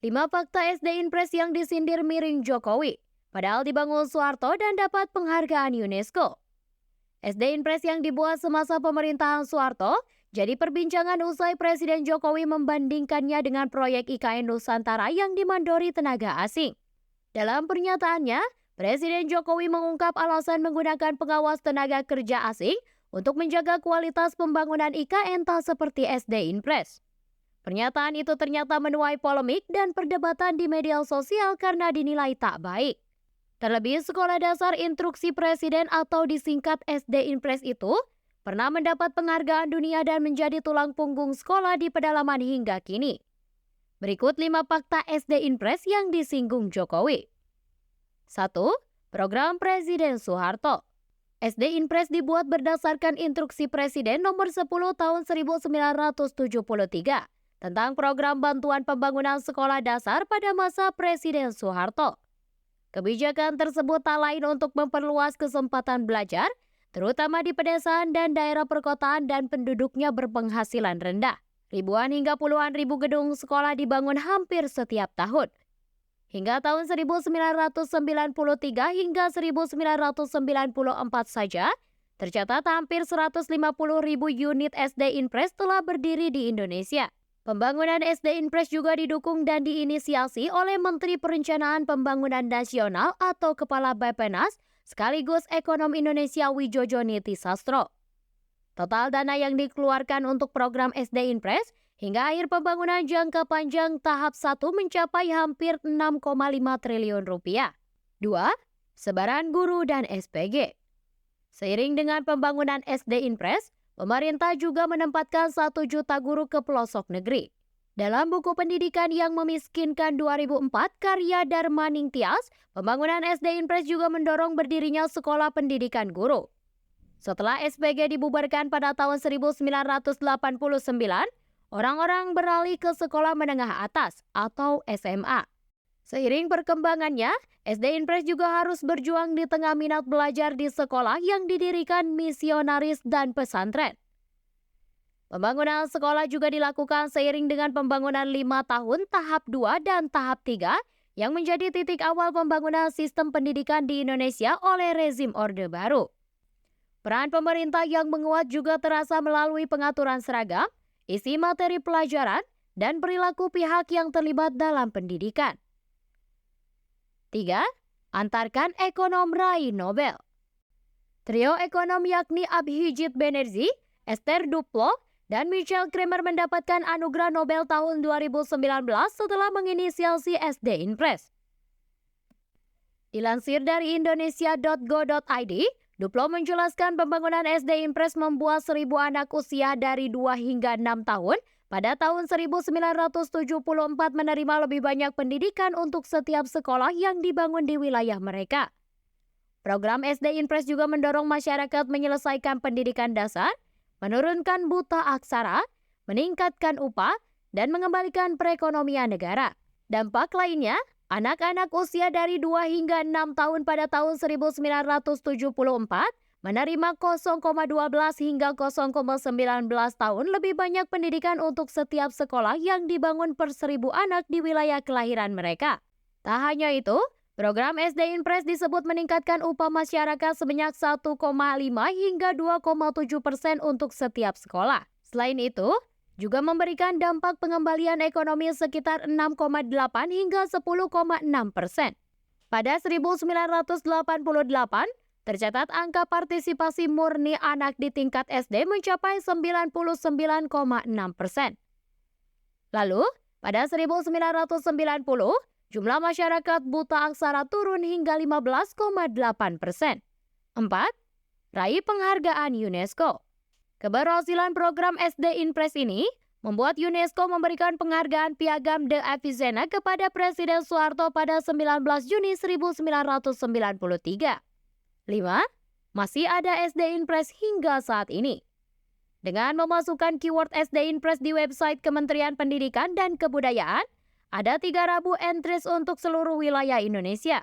5 fakta SD Impres yang disindir miring Jokowi, padahal dibangun Soeharto dan dapat penghargaan UNESCO. SD Impres yang dibuat semasa pemerintahan Soeharto jadi perbincangan usai Presiden Jokowi membandingkannya dengan proyek IKN Nusantara yang dimandori tenaga asing. Dalam pernyataannya, Presiden Jokowi mengungkap alasan menggunakan pengawas tenaga kerja asing untuk menjaga kualitas pembangunan IKN tak seperti SD Impres. Pernyataan itu ternyata menuai polemik dan perdebatan di media sosial karena dinilai tak baik. Terlebih, Sekolah Dasar Instruksi Presiden atau disingkat SD Impres itu pernah mendapat penghargaan dunia dan menjadi tulang punggung sekolah di pedalaman hingga kini. Berikut 5 fakta SD Impres yang disinggung Jokowi. 1. Program Presiden Soeharto. SD Impres dibuat berdasarkan Instruksi Presiden nomor 10 tahun 1973 tentang program bantuan pembangunan sekolah dasar pada masa Presiden Soeharto. Kebijakan tersebut tak lain untuk memperluas kesempatan belajar, terutama di pedesaan dan daerah perkotaan dan penduduknya berpenghasilan rendah. Ribuan hingga puluhan ribu gedung sekolah dibangun hampir setiap tahun. Hingga tahun 1993 hingga 1994 saja, tercatat hampir 150 ribu unit SD Impres telah berdiri di Indonesia. Pembangunan SD Impres juga didukung dan diinisiasi oleh Menteri Perencanaan Pembangunan Nasional atau Kepala Bappenas sekaligus Ekonom Indonesia Widjojo Nitisastro. Total dana yang dikeluarkan untuk program SD Impres hingga akhir pembangunan jangka panjang tahap 1 mencapai hampir 6,5 triliun rupiah. 2. Sebaran guru dan SPG. Seiring dengan pembangunan SD Impres, pemerintah juga menempatkan 1 juta guru ke pelosok negeri. Dalam buku pendidikan yang memiskinkan 2004 karya Darmaning Tias, pembangunan SD Impres juga mendorong berdirinya sekolah pendidikan guru. Setelah SPG dibubarkan pada tahun 1989, orang-orang beralih ke sekolah menengah atas atau SMA. Seiring perkembangannya, SD Impres juga harus berjuang di tengah minat belajar di sekolah yang didirikan misionaris dan pesantren. Pembangunan sekolah juga dilakukan seiring dengan pembangunan 5 tahun tahap 2 dan tahap 3 yang menjadi titik awal pembangunan sistem pendidikan di Indonesia oleh rezim Orde Baru. Peran pemerintah yang menguat juga terasa melalui pengaturan seragam, isi materi pelajaran, dan perilaku pihak yang terlibat dalam pendidikan. 3. Antarkan ekonom raih Nobel. Trio ekonom yakni Abhijit Banerjee, Esther Duplo, dan Michael Kremer mendapatkan anugerah Nobel tahun 2019 setelah menginisiasi SD Impres. Dilansir dari indonesia.go.id, Duplo menjelaskan pembangunan SD Impres membuat 1.000 anak usia dari 2 hingga 6 tahun pada tahun 1974 menerima lebih banyak pendidikan untuk setiap sekolah yang dibangun di wilayah mereka. Program SD Impres juga mendorong masyarakat menyelesaikan pendidikan dasar, menurunkan buta aksara, meningkatkan upah, dan mengembalikan perekonomian negara. Dampak lainnya, anak-anak usia dari 2 hingga 6 tahun pada tahun 1974 menerima 0,12 hingga 0,19 tahun lebih banyak pendidikan untuk setiap sekolah yang dibangun per 1.000 anak di wilayah kelahiran mereka. Tak hanya itu, program SD Impres disebut meningkatkan upah masyarakat sebanyak 1,5 hingga 2,7% untuk setiap sekolah. Selain itu, juga memberikan dampak pengembalian ekonomi sekitar 6,8 hingga 10,6%. Pada 1988, tercatat angka partisipasi murni anak di tingkat SD mencapai 99,6%. Lalu, pada 1990, jumlah masyarakat buta aksara turun hingga 15,8%. 4. Raih penghargaan UNESCO. Keberhasilan program SD Impres ini membuat UNESCO memberikan penghargaan Piagam de Avicenna kepada Presiden Soeharto pada 19 Juni 1993. 5. Masih ada SD Impres hingga saat ini. Dengan memasukkan keyword SD Impres di website Kementerian Pendidikan dan Kebudayaan, ada 3.000 entries untuk seluruh wilayah Indonesia.